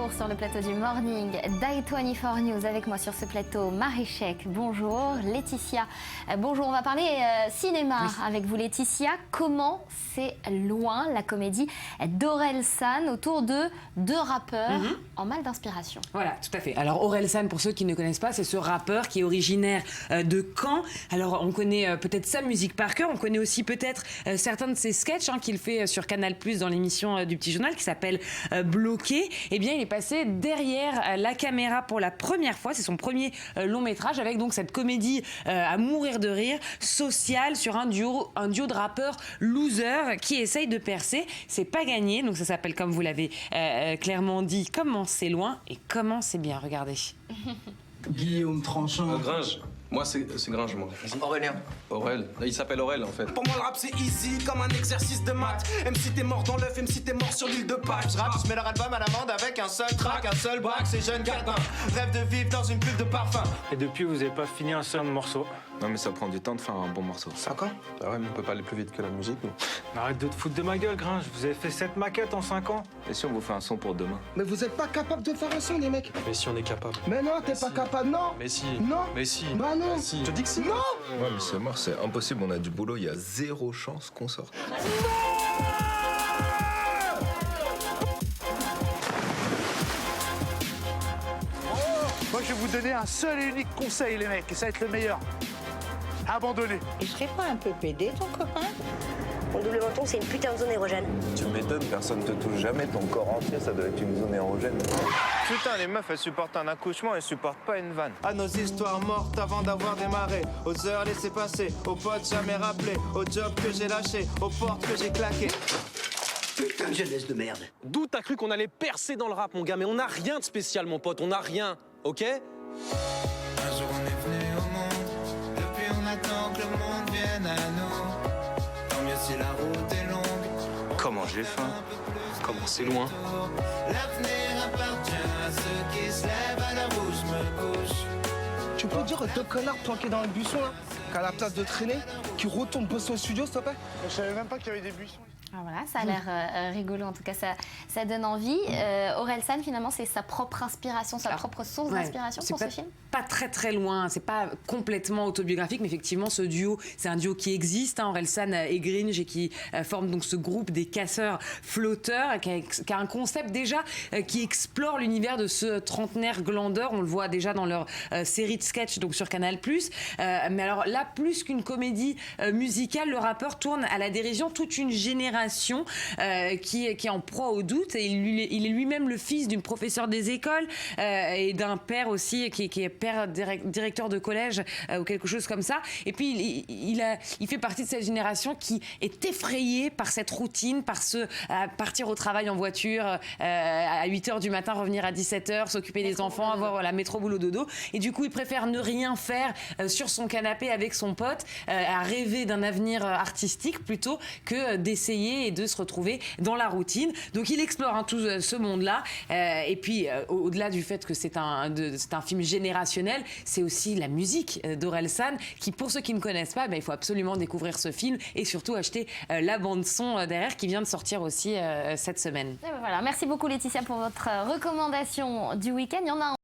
retour sur le plateau du Morning d'i24 News. Avec moi sur ce plateau, Marie Chek, bonjour. Laetitia, bonjour. On va parler cinéma avec vous, Laetitia. Comment c'est loin, la comédie d'Orelsan autour de deux rappeurs en mal d'inspiration. Voilà, tout à fait. Alors Orelsan, pour ceux qui ne connaissent pas, c'est ce rappeur qui est originaire de Caen. Alors on connaît peut-être sa musique par cœur, on connaît aussi peut-être certains de ses sketchs qu'il fait sur Canal+ dans l'émission du Petit Journal qui s'appelle Bloqué. Eh bien, il est passé derrière la caméra pour la première fois. C'est son premier long métrage avec donc cette comédie à mourir de rire, sociale, sur un duo de rappeurs losers qui essayent de percer. C'est pas gagné, donc ça s'appelle, comme vous l'avez clairement dit, Comment c'est loin et comment c'est bien. Regardez. Guillaume Tranchant. Gringe. Moi, c'est Gringe, moi. Aurélien. Aurel. Il s'appelle Aurel, en fait. Pour moi, le rap, c'est easy, comme un exercice de maths. Même si t'es mort dans l'œuf, même si t'es mort sur l'île de Pâques. Je rappe, je mets leur album à l'amende avec un seul track, un seul bac. Ces jeunes gardins rêvent de vivre dans une pub de parfum. Et depuis, vous avez pas fini un seul morceau. Non, mais ça prend du temps de faire un bon morceau. Ça quoi? Ah ouais, mais on peut pas aller plus vite que la musique, nous. Arrête de te foutre de ma gueule, Gringe. Vous avez fait 7 maquettes en 5 ans. Et si on vous fait un son pour demain? Mais vous êtes pas capable de faire un son, les mecs. Mais si on est capable. Mais non, t'es pas capable, non. Mais si. Non. Mais si. Bah non. Si. Je te dis que si. Non. Ouais, mais c'est mort, c'est impossible, on a du boulot, il y a zéro chance qu'on sorte. Moi, je vais vous donner un seul et unique conseil, les mecs, et ça va être le meilleur. Abandonnez. Il serait pas un peu pédé, ton copain? Mon double menton, c'est une putain de zone érogène. Tu m'étonnes, personne te touche jamais, ton corps entier, ça doit être une zone érogène. Putain, les meufs, elles supportent un accouchement, elles supportent pas une vanne. À nos histoires mortes avant d'avoir démarré, aux heures laissées passer, aux potes jamais rappelés, aux jobs que j'ai lâchés, aux portes que j'ai claquées. Putain de jeunesse de merde. D'où t'as cru qu'on allait percer dans le rap, mon gars? Mais on n'a rien de spécial, mon pote, on n'a rien, ok? Un jour on est venu au monde, depuis on attend que le monde vienne à nous. Tant mieux si la route est longue. Comment j'ai faim? Comment c'est loin? L'avenir appartient à ceux qui se lèvent à l'heure où je me couche. Tu peux dire aux deux connards planqués dans le buisson, là, qu'à la place de traîner, qui retournent bosser au studio, s'il te plaît? Je savais même pas qu'il y avait des buissons. Ah, voilà, ça a l'air rigolo, en tout cas ça donne envie. Orelsan, finalement, c'est sa propre inspiration, sa propre source d'inspiration pour ce film? Pas très loin, c'est pas complètement autobiographique, mais effectivement ce duo, c'est un duo qui existe, Orelsan et Gringe, et qui forme donc ce groupe des casseurs flotteurs, qui a un concept déjà qui explore l'univers de ce trentenaire glandeur. On le voit déjà dans leur série de sketchs donc sur Canal+. Mais alors là, plus qu'une comédie musicale, le rappeur tourne à la dérision toute une génération qui est en proie au doute. Et il est lui-même le fils d'une professeure des écoles et d'un père aussi qui est père directeur de collège ou quelque chose comme ça. Et puis il fait partie de cette génération qui est effrayée par cette routine, par partir au travail en voiture à 8h du matin, revenir à 17h, s'occuper des enfants, avoir la métro boulot dodo. Et du coup, il préfère ne rien faire sur son canapé avec son pote, à rêver d'un avenir artistique plutôt que d'essayer et de se retrouver dans la routine. Donc il explore tout ce monde-là. Et puis, au-delà du fait que c'est un film générationnel, c'est aussi la musique d'Orelsan qui, pour ceux qui ne connaissent pas, il faut absolument découvrir ce film et surtout acheter la bande-son derrière qui vient de sortir aussi cette semaine. Et voilà. Merci beaucoup, Laetitia, pour votre recommandation du week-end. Il y en a un